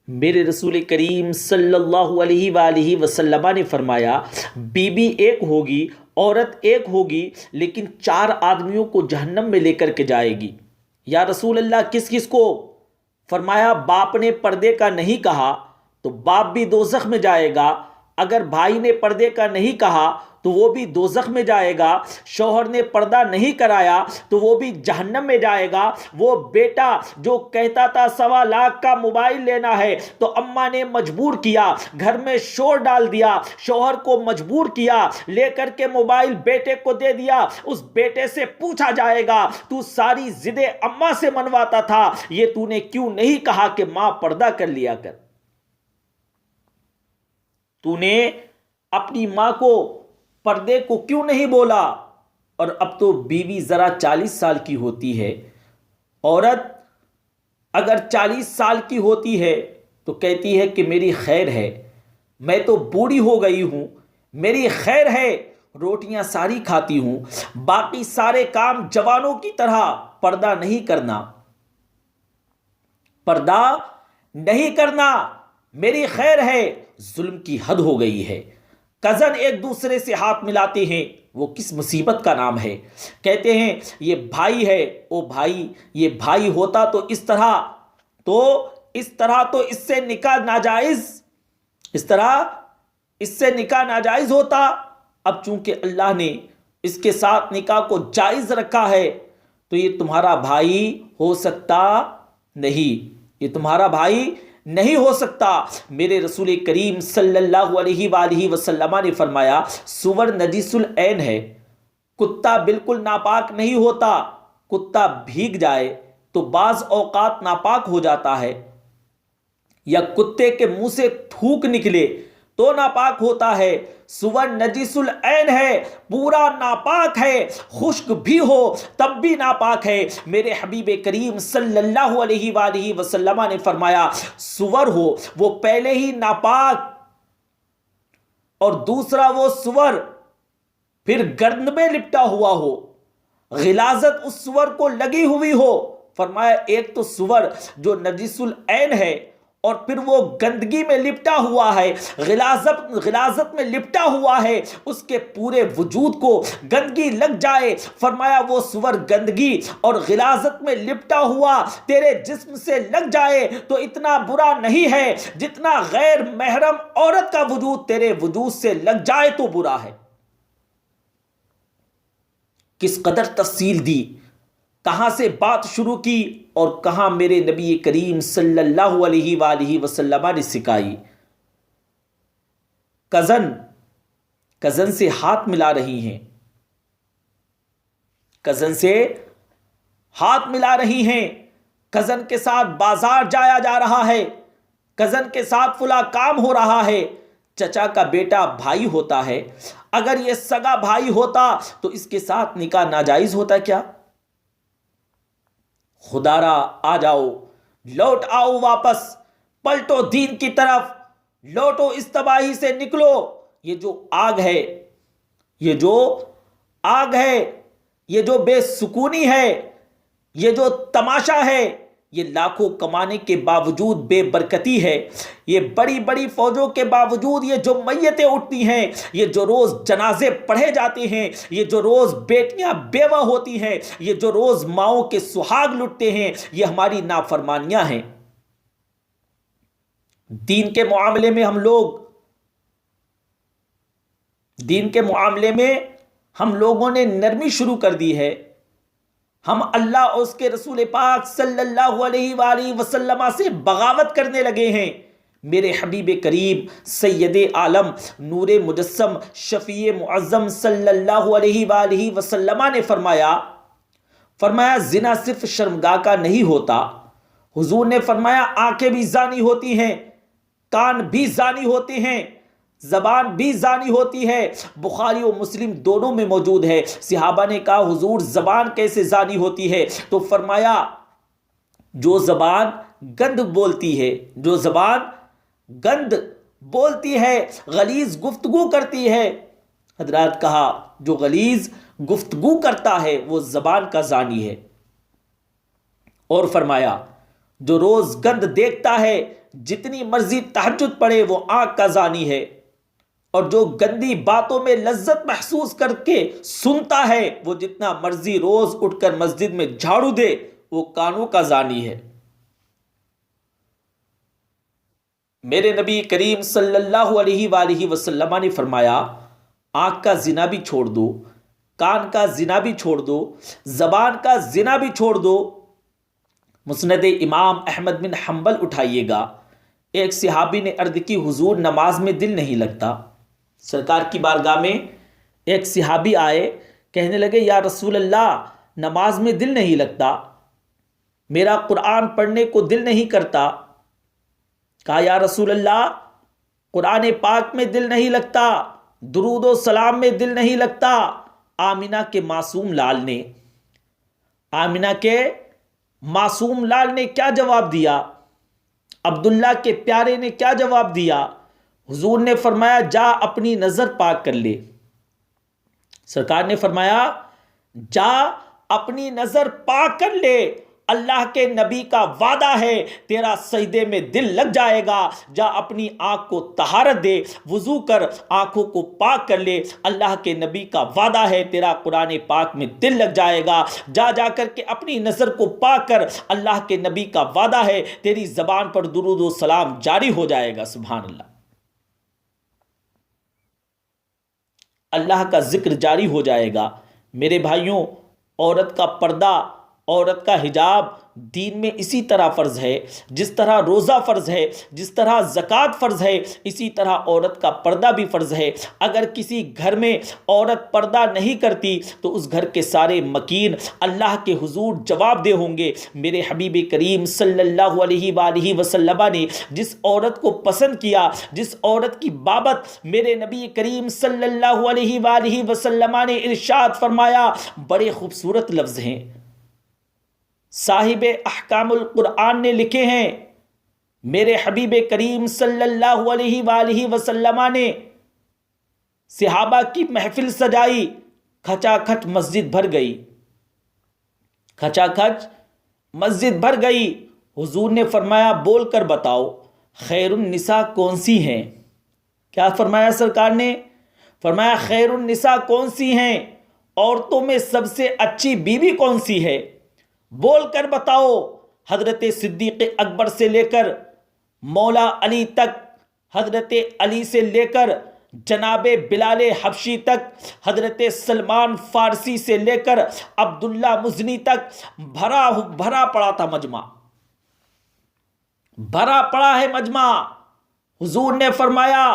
میرے رسول کریم صلی اللہ علیہ وآلہ وسلم نے فرمایا بیوی ایک ہوگی، عورت ایک ہوگی، لیکن 4 آدمیوں کو جہنم میں لے کر کے جائے گی۔ یا رسول اللہ کس کس کو؟ فرمایا باپ نے پردے کا نہیں کہا تو باپ بھی دوزخ میں جائے گا، اگر بھائی نے پردے کا نہیں کہا تو وہ بھی دوزخ میں جائے گا، شوہر نے پردہ نہیں کرایا تو وہ بھی جہنم میں جائے گا، وہ بیٹا جو کہتا تھا 1.25 کا موبائل لینا ہے تو اماں نے مجبور کیا، گھر میں شور ڈال دیا، شوہر کو مجبور کیا، لے کر کے موبائل بیٹے کو دے دیا، اس بیٹے سے پوچھا جائے گا تو ساری ضدیں اماں سے منواتا تھا، یہ تو نے کیوں نہیں کہا کہ ماں پردہ کر لیا کر؟ تو نے اپنی ماں کو پردے کو کیوں نہیں بولا؟ اور اب تو بیوی ذرا 40 سال کی ہوتی ہے، عورت اگر 40 سال کی ہوتی ہے تو کہتی ہے کہ میری خیر ہے، میں تو بوڑھی ہو گئی ہوں، میری خیر ہے، روٹیاں ساری کھاتی ہوں، باقی سارے کام جوانوں کی طرح پردہ نہیں کرنا، پردہ نہیں کرنا، میری خیر ہے۔ ظلم کی حد ہو گئی ہے۔ کزن ایک دوسرے سے ہاتھ ملاتے ہیں، وہ کس مصیبت کا نام ہے؟ کہتے ہیں یہ بھائی ہے، او بھائی، یہ بھائی ہوتا تو اس طرح تو اس سے نکاح ناجائز، اس طرح اس سے نکاح ناجائز ہوتا، اب چونکہ اللہ نے اس کے ساتھ نکاح کو جائز رکھا ہے تو یہ تمہارا بھائی ہو سکتا نہیں، یہ تمہارا بھائی نہیں ہو سکتا۔ میرے رسول کریم صلی اللہ علیہ وآلہ وسلم نے فرمایا سور نجس العین ہے، کتا بالکل ناپاک نہیں ہوتا، کتا بھیگ جائے تو بعض اوقات ناپاک ہو جاتا ہے، یا کتے کے منہ سے تھوک نکلے تو ناپاک ہوتا ہے، سور نجس العین ہے، پورا ناپاک ہے، خشک بھی ہو تب بھی ناپاک ہے۔ میرے حبیب کریم صلی اللہ علیہ وآلہ وسلم نے فرمایا سور ہو وہ پہلے ہی ناپاک، اور دوسرا وہ سور پھر گرد میں لپٹا ہوا ہو، غلاظت اس سور کو لگی ہوئی ہو۔ فرمایا ایک تو سور جو نجس العین ہے اور پھر وہ گندگی میں لپٹا ہوا ہے، غلاظت میں لپٹا ہوا ہے، اس کے پورے وجود کو گندگی لگ جائے، فرمایا وہ سور گندگی اور غلاظت میں لپٹا ہوا تیرے جسم سے لگ جائے تو اتنا برا نہیں ہے جتنا غیر محرم عورت کا وجود تیرے وجود سے لگ جائے تو برا ہے۔ کس قدر تفصیل دی، کہاں سے بات شروع کی اور کہاں میرے نبی کریم صلی اللہ علیہ وآلہ وسلم نے سکھائی۔ کزن سے ہاتھ ملا رہی ہیں، کزن سے ہاتھ ملا رہی ہیں، کزن کے ساتھ بازار جایا جا رہا ہے، کزن کے ساتھ فلاں کام ہو رہا ہے۔ چچا کا بیٹا بھائی ہوتا ہے، اگر یہ سگا بھائی ہوتا تو اس کے ساتھ نکاح ناجائز ہوتا کیا؟ خدارا آ جاؤ، لوٹ آؤ، واپس پلٹو دین کی طرف، لوٹو اس تباہی سے نکلو۔ یہ جو آگ ہے، یہ جو آگ ہے، یہ جو بے سکونی ہے، یہ جو تماشا ہے، یہ لاکھوں کمانے کے باوجود بے برکتی ہے، یہ بڑی بڑی فوجوں کے باوجود یہ جو میتیں اٹھتی ہیں، یہ جو روز جنازے پڑھے جاتے ہیں، یہ جو روز بیٹیاں بیوہ ہوتی ہیں، یہ جو روز ماؤں کے سہاگ لٹتے ہیں، یہ ہماری نافرمانیاں ہیں۔ دین کے معاملے میں ہم لوگوں نے نرمی شروع کر دی ہے، ہم اللہ اور اس کے رسول پاک صلی اللہ علیہ وآلہ وسلم سے بغاوت کرنے لگے ہیں۔ میرے حبیب کریم سید عالم نور مجسم شفیع معظم صلی اللہ علیہ وآلہ وسلم نے فرمایا زنا صرف شرمگاہ کا نہیں ہوتا، حضور نے فرمایا آنکھیں بھی زانی ہوتی ہیں، کان بھی زانی ہوتے ہیں، زبان بھی زانی ہوتی ہے۔ بخاری و مسلم دونوں میں موجود ہے۔ صحابہ نے کہا حضور زبان کیسے زانی ہوتی ہے؟ تو فرمایا جو زبان گند بولتی ہے، جو زبان گند بولتی ہے، غلیظ گفتگو کرتی ہے، حضرات کہا جو غلیظ گفتگو کرتا ہے وہ زبان کا زانی ہے۔ اور فرمایا جو روز گند دیکھتا ہے جتنی مرضی تہجد پڑھے وہ آنکھ کا زانی ہے، اور جو گندی باتوں میں لذت محسوس کر کے سنتا ہے وہ جتنا مرضی روز اٹھ کر مسجد میں جھاڑو دے وہ کانوں کا زانی ہے۔ میرے نبی کریم صلی اللہ علیہ وآلہ وسلم نے فرمایا، آنکھ کا زنا بھی چھوڑ دو، کان کا زنا بھی چھوڑ دو، زبان کا زنا بھی چھوڑ دو۔ مسند امام احمد بن حنبل اٹھائیے گا، ایک صحابی نے عرض کی، حضور نماز میں دل نہیں لگتا۔ سرکار کی بارگاہ میں ایک صحابی آئے، کہنے لگے، یا رسول اللہ نماز میں دل نہیں لگتا، میرا قرآن پڑھنے کو دل نہیں کرتا۔ کہا، یا رسول اللہ قرآن پاک میں دل نہیں لگتا، درود و سلام میں دل نہیں لگتا۔ آمینہ کے معصوم لال نے کیا جواب دیا؟ عبداللہ کے پیارے نے کیا جواب دیا؟ حضور نے فرمایا، جا اپنی نظر پاک کر لے۔ سرکار نے فرمایا، جا اپنی نظر پاک کر لے، اللہ کے نبی کا وعدہ ہے تیرا سجدے میں دل لگ جائے گا۔ جا اپنی آنکھ کو طہارت دے، وضو کر آنکھوں کو پاک کر لے، اللہ کے نبی کا وعدہ ہے تیرا قرآن پاک میں دل لگ جائے گا۔ جا کر کے اپنی نظر کو پاک کر، اللہ کے نبی کا وعدہ ہے تیری زبان پر درود و سلام جاری ہو جائے گا۔ سبحان اللہ، اللہ کا ذکر جاری ہو جائے گا۔ میرے بھائیوں، عورت کا پردہ، عورت کا حجاب دین میں اسی طرح فرض ہے، جس طرح روزہ فرض ہے، جس طرح زکوٰۃ فرض ہے، اسی طرح عورت کا پردہ بھی فرض ہے۔ اگر کسی گھر میں عورت پردہ نہیں کرتی تو اس گھر کے سارے مکین اللہ کے حضور جواب دہ ہوں گے۔ میرے حبیب کریم صلی اللہ علیہ وآلہ وسلم نے جس عورت کو پسند کیا، جس عورت کی بابت میرے نبی کریم صلی اللہ علیہ وآلہ وسلم نے ارشاد فرمایا، بڑے خوبصورت لفظ ہیں، صاحب احکام القرآن نے لکھے ہیں۔ میرے حبیب کریم صلی اللہ علیہ وآلہ وسلم نے صحابہ کی محفل سجائی، کھچا کھچ مسجد بھر گئی، کھچا کھچ مسجد بھر گئی۔ حضور نے فرمایا، بول کر بتاؤ خیر النساء کون سی ہیں؟ کیا فرمایا سرکار نے؟ فرمایا، خیر النساء کون سی ہیں؟ عورتوں میں سب سے اچھی بیوی کون سی ہے؟ بول کر بتاؤ۔ حضرت صدیق اکبر سے لے کر مولا علی تک، حضرت علی سے لے کر جناب بلال حبشی تک، حضرت سلمان فارسی سے لے کر عبداللہ مزنی تک بھرا پڑا تھا مجمع، بھرا پڑا ہے مجمع۔ حضور نے فرمایا،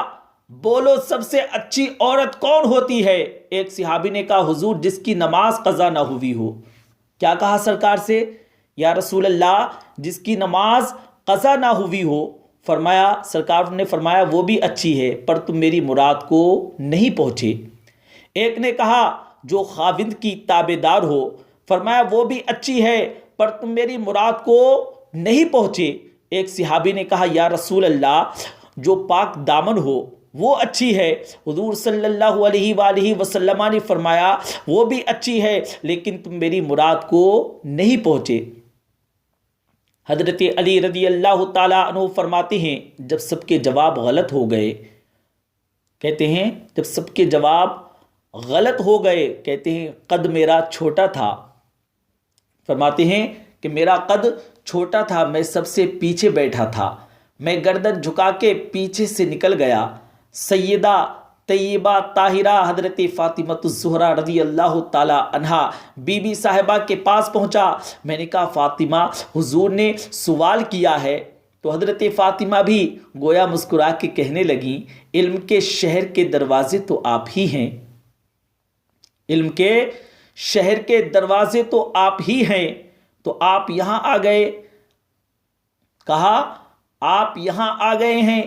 بولو سب سے اچھی عورت کون ہوتی ہے؟ ایک صحابی نے کہا، حضور جس کی نماز قضا نہ ہوئی ہو۔ کیا کہا سرکار سے؟ یا رسول اللہ جس کی نماز قضا نہ ہوئی ہو۔ فرمایا، سرکار نے فرمایا، وہ بھی اچھی ہے پر تم میری مراد کو نہیں پہنچے۔ ایک نے کہا، جو خاوند کی تابع دار ہو۔ فرمایا، وہ بھی اچھی ہے پر تم میری مراد کو نہیں پہنچے۔ ایک صحابی نے کہا، یا رسول اللہ جو پاک دامن ہو وہ اچھی ہے۔ حضور صلی اللہ علیہ وآلہ وسلم نے فرمایا، وہ بھی اچھی ہے لیکن تم میری مراد کو نہیں پہنچے۔ حضرت علی رضی اللہ تعالیٰ عنہ فرماتے ہیں، جب سب کے جواب غلط ہو گئے، کہتے ہیں جب سب کے جواب غلط ہو گئے، کہتے ہیں قد میرا چھوٹا تھا۔ فرماتے ہیں کہ میرا قد چھوٹا تھا، میں سب سے پیچھے بیٹھا تھا، میں گردن جھکا کے پیچھے سے نکل گیا۔ سیدہ طیبہ طاہرہ حضرت فاطمہ الزہرا رضی اللہ تعالی عنہا بی بی صاحبہ کے پاس پہنچا۔ میں نے کہا، فاطمہ حضور نے سوال کیا ہے۔ تو حضرت فاطمہ بھی گویا مسکرا کے کہنے لگیں، علم کے شہر کے دروازے تو آپ ہی ہیں، علم کے شہر کے دروازے تو آپ ہی ہیں، تو آپ یہاں آ گئے۔ کہا، آپ یہاں آ گئے ہیں۔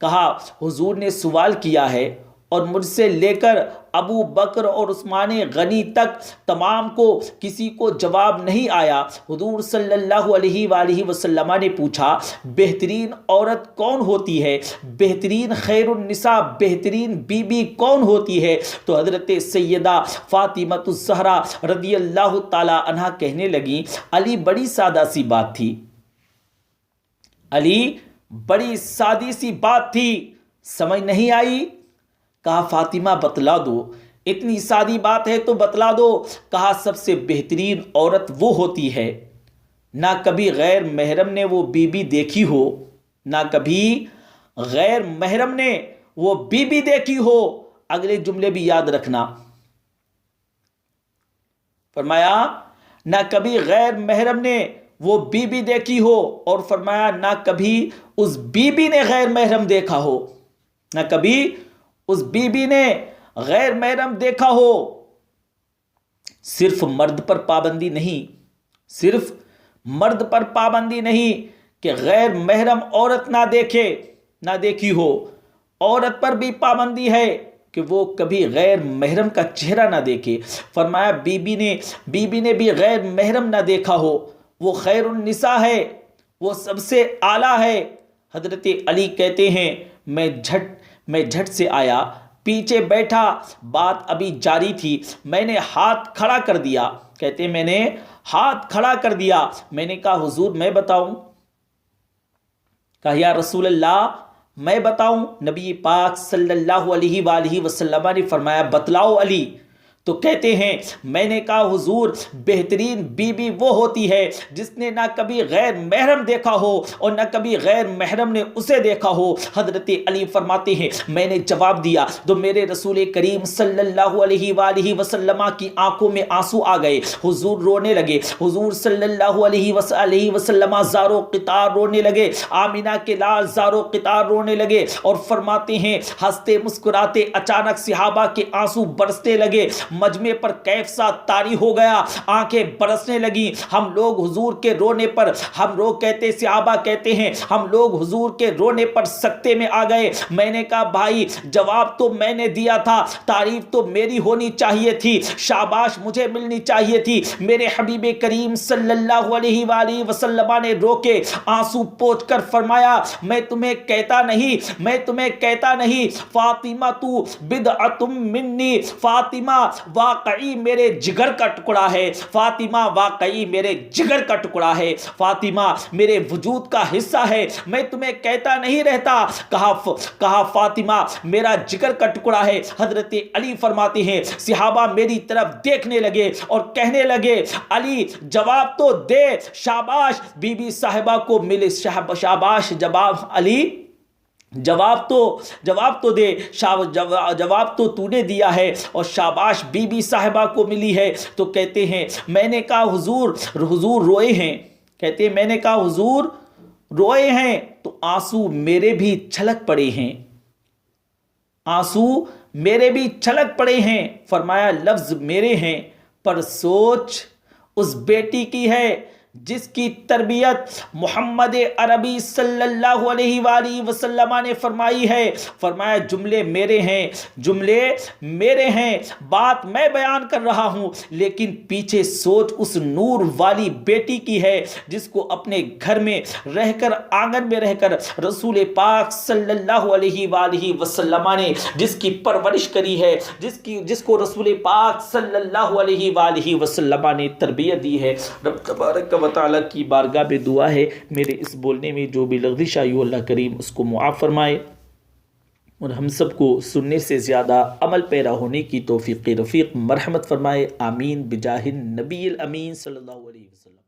کہا، حضور نے سوال کیا ہے اور مجھ سے لے کر ابو بکر اور عثمان غنی تک تمام کو کسی کو جواب نہیں آیا۔ حضور صلی اللہ علیہ وآلہ وسلم نے پوچھا، بہترین عورت کون ہوتی ہے؟ بہترین خیر النساء، بہترین بی بی کون ہوتی ہے؟ تو حضرت سیدہ فاطمہ الزہرا رضی اللہ تعالی عنہا کہنے لگیں، علی بڑی سادہ سی بات تھی، علی بڑی سادی سی بات تھی، سمجھ نہیں آئی؟ کہا فاطمہ بتلا دو، اتنی سادی بات ہے تو بتلا دو۔ کہا سب سے بہترین عورت وہ ہوتی ہے نہ کبھی غیر محرم نے وہ بی بی دیکھی ہو، نہ کبھی غیر محرم نے وہ بی بی دیکھی ہو۔ اگلے جملے بھی یاد رکھنا، فرمایا نہ کبھی غیر محرم نے وہ بی بی دیکھی ہو، اور فرمایا نہ کبھی اس بی بی نے غیر محرم دیکھا ہو، نہ کبھی اس بی بی نے غیر محرم دیکھا ہو۔ صرف مرد پر پابندی نہیں، صرف مرد پر پابندی نہیں کہ غیر محرم عورت نہ دیکھے، نہ دیکھی ہو، عورت پر بھی پابندی ہے کہ وہ کبھی غیر محرم کا چہرہ نہ دیکھے۔ فرمایا بی بی نے بھی غیر محرم نہ دیکھا ہو، وہ خیر النساء ہے، وہ سب سے اعلیٰ ہے۔ حضرت علی کہتے ہیں میں جھٹ سے آیا، پیچھے بیٹھا، بات ابھی جاری تھی، میں نے ہاتھ کھڑا کر دیا، کہتے میں نے ہاتھ کھڑا کر دیا، میں نے کہا حضور میں بتاؤں؟ کہا یا رسول اللہ میں بتاؤں؟ نبی پاک صلی اللہ علیہ وآلہ وسلم نے فرمایا بتلاؤ علی۔ تو کہتے ہیں میں نے کہا حضور بہترین بی بی وہ ہوتی ہے جس نے نہ کبھی غیر محرم دیکھا ہو اور نہ کبھی غیر محرم نے اسے دیکھا ہو۔ حضرت علی فرماتے ہیں میں نے جواب دیا تو میرے رسول کریم صلی اللہ علیہ وآلہ وسلم کی آنکھوں میں آنسو آ گئے، حضور رونے لگے، حضور صلی اللہ علیہ وسلم زارو قطار رونے لگے، آمینہ کے لال زارو قطار رونے لگے، اور فرماتے ہیں ہنستے مسکراتے اچانک صحابہ کے آنسو برسنے لگے، مجمع پر کیف سا طاری ہو گیا، آنکھیں برسنے لگی۔ ہم لوگ حضور کے رونے پر، ہم لوگ کہتے صحابہ کہتے ہیں ہم لوگ حضور کے رونے پر سکتے میں آ گئے۔ میں نے کہا بھائی جواب تو میں نے دیا تھا، تعریف تو میری ہونی چاہیے تھی، شاباش مجھے ملنی چاہیے تھی۔ میرے حبیب کریم صلی اللہ علیہ وآلہ وسلم نے رو کے آنسو پوچھ کر فرمایا میں تمہیں کہتا نہیں فاطمہ تو بدعۃ منی، فاطمہ واقعی میرے جگر کا ٹکڑا ہے، فاطمہ واقعی میرے جگر کا ٹکڑا ہے، فاطمہ میرے وجود کا حصہ ہے، میں تمہیں کہتا نہیں رہتا۔ کہا فاطمہ میرا جگر کا ٹکڑا ہے۔ حضرت علی فرماتے ہیں صحابہ میری طرف دیکھنے لگے اور کہنے لگے علی جواب تو دے، شاباش بی بی صاحبہ کو ملے، شاباش جواب علی جواب تو دے، جواب تو نے دیا ہے اور شاباش بی بی صاحبہ کو ملی ہے۔ تو کہتے ہیں میں نے کہا حضور روئے ہیں، کہتے ہیں میں نے کہا حضور روئے ہیں تو آنسو میرے بھی چھلک پڑے ہیں، آنسو میرے بھی چھلک پڑے ہیں۔ فرمایا لفظ میرے ہیں پر سوچ اس بیٹی کی ہے جس کی تربیت محمد عربی صلی اللہ علیہ وآلہ وسلم نے فرمائی ہے۔ فرمایا جملے میرے ہیں، بات میں بیان کر رہا ہوں، لیکن پیچھے سوچ اس نور والی بیٹی کی ہے جس کو اپنے گھر میں رہ کر، آنگن میں رہ کر رسول پاک صلی اللہ علیہ وآلہ وسلم نے جس کی پرورش کری ہے، جس کو رسول پاک صلی اللہ علیہ وآلہ وسلم نے تربیت دی ہے۔ رب تبارک و تعالیٰ کی بارگاہ میں دعا ہے میرے اس بولنے میں جو بھی لغزش آئی ہو اللہ کریم اس کو معاف فرمائے، اور ہم سب کو سننے سے زیادہ عمل پیرا ہونے کی توفیق رفیق مرحمت فرمائے، آمین بجاہ النبی الامین صلی اللہ علیہ وسلم۔